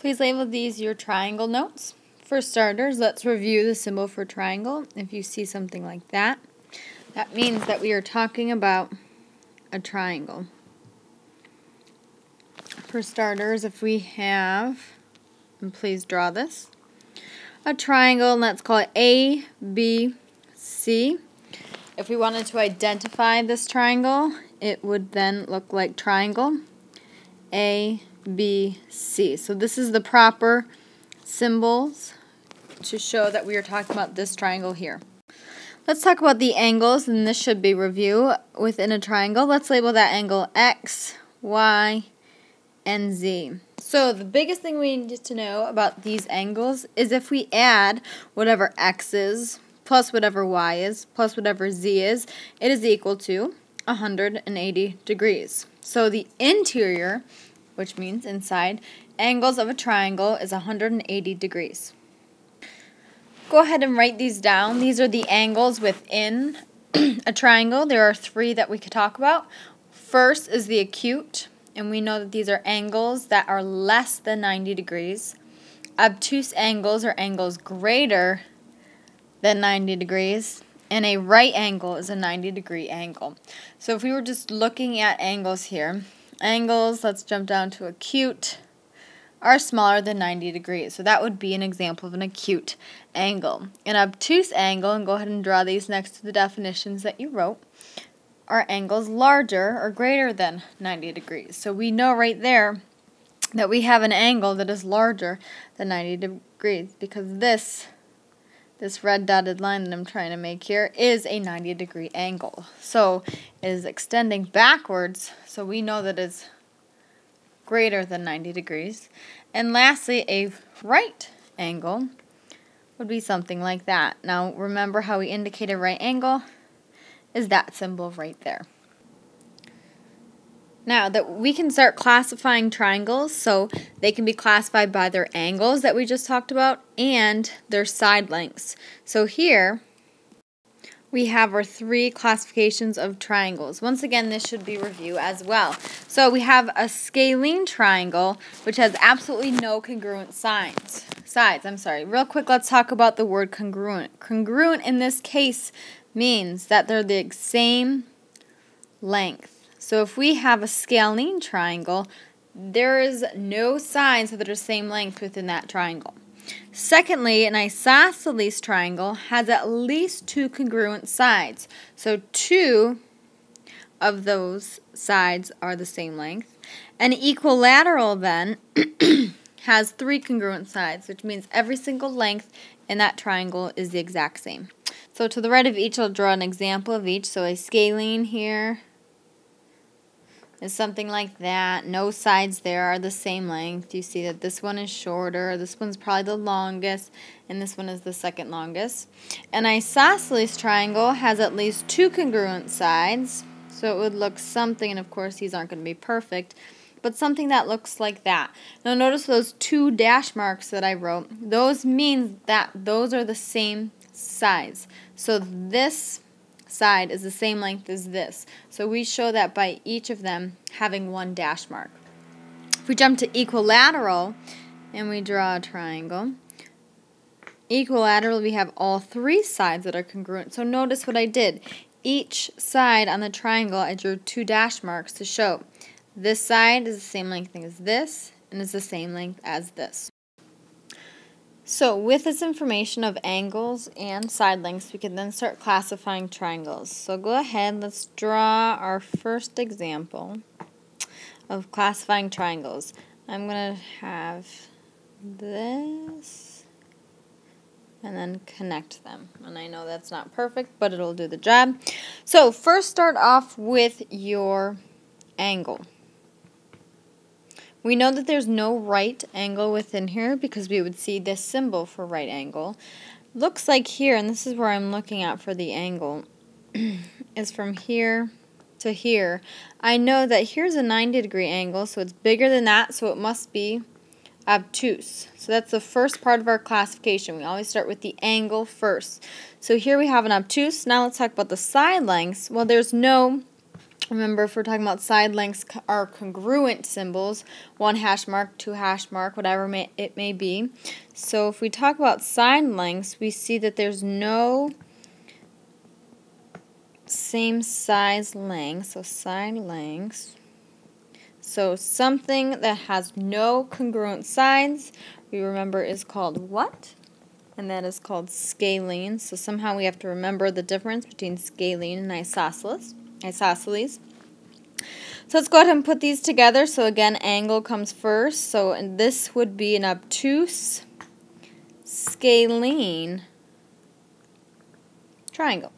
Please label these your triangle notes. For starters, let's review the symbol for triangle. If you see something like that, that means that we are talking about a triangle. For starters, if we have, and please draw this, a triangle, and let's call it A, B, C. If we wanted to identify this triangle, it would then look like triangle A, B, C. So this is the proper symbols to show that we are talking about this triangle here. Let's talk about the angles, and this should be review within a triangle. Let's label that angle X, Y, and Z. So the biggest thing we need to know about these angles is if we add whatever X is plus whatever Y is plus whatever Z is, it is equal to 180 degrees. So the interior, which means inside, angles of a triangle is 180 degrees. Go ahead and write these down. These are the angles within a triangle. There are three that we could talk about. First is the acute, and we know that these are angles that are less than 90 degrees. Obtuse angles are angles greater than 90 degrees, and a right angle is a 90-degree angle. So if we were just looking at angles here, angles, let's jump down to acute, are smaller than 90 degrees. So that would be an example of an acute angle. An obtuse angle, and go ahead and draw these next to the definitions that you wrote, are angles larger or greater than 90 degrees. So we know right there that we have an angle that is larger than 90 degrees because this red dotted line that I'm trying to make here is a 90-degree angle. So it is extending backwards, so we know that it's greater than 90 degrees. And lastly, a right angle would be something like that. Now remember how we indicate a right angle is that symbol right there. Now that we can start classifying triangles, so they can be classified by their angles that we just talked about and their side lengths. So here we have our three classifications of triangles. Once again, this should be review as well. So we have a scalene triangle, which has absolutely no congruent sides. Real quick, let's talk about the word congruent. Congruent in this case means that they're the same length. So if we have a scalene triangle, there is no sides that are the same length within that triangle. Secondly, an isosceles triangle has at least two congruent sides. So two of those sides are the same length. An equilateral then has three congruent sides, which means every single length in that triangle is the exact same. So to the right of each, I'll draw an example of each. So a scalene here is something like that. No sides there are the same length. You see that this one is shorter, this one's probably the longest, and this one is the second longest. An isosceles triangle has at least two congruent sides, so it would look something, and of course these aren't going to be perfect, but something that looks like that. Now notice those two dash marks that I wrote. Those mean that those are the same size. So this side is the same length as this. So we show that by each of them having one dash mark. If we jump to equilateral and we draw a triangle, equilateral we have all three sides that are congruent. So notice what I did. Each side on the triangle I drew two dash marks to show this side is the same length as this and is the same length as this. So with this information of angles and side lengths, we can then start classifying triangles. So go ahead, let's draw our first example of classifying triangles. I'm going to have this and then connect them. And I know that's not perfect, but it'll do the job. So first start off with your angle. We know that there's no right angle within here because we would see this symbol for right angle. Looks like here, and this is where I'm looking at for the angle, is from here to here. I know that here's a 90-degree angle, so it's bigger than that, so it must be obtuse. So that's the first part of our classification. We always start with the angle first. So here we have an obtuse. Now let's talk about the side lengths. Well, there's no Remember, if we're talking about side lengths are congruent symbols, 1 hash mark, 2 hash mark, whatever it may be. So if we talk about side lengths, we see that there's no same size length, so side lengths. So something that has no congruent sides, we remember is called what? And that is called scalene. So somehow we have to remember the difference between scalene and isosceles. So let's go ahead and put these together. So again, angle comes first. So and this would be an obtuse scalene triangle.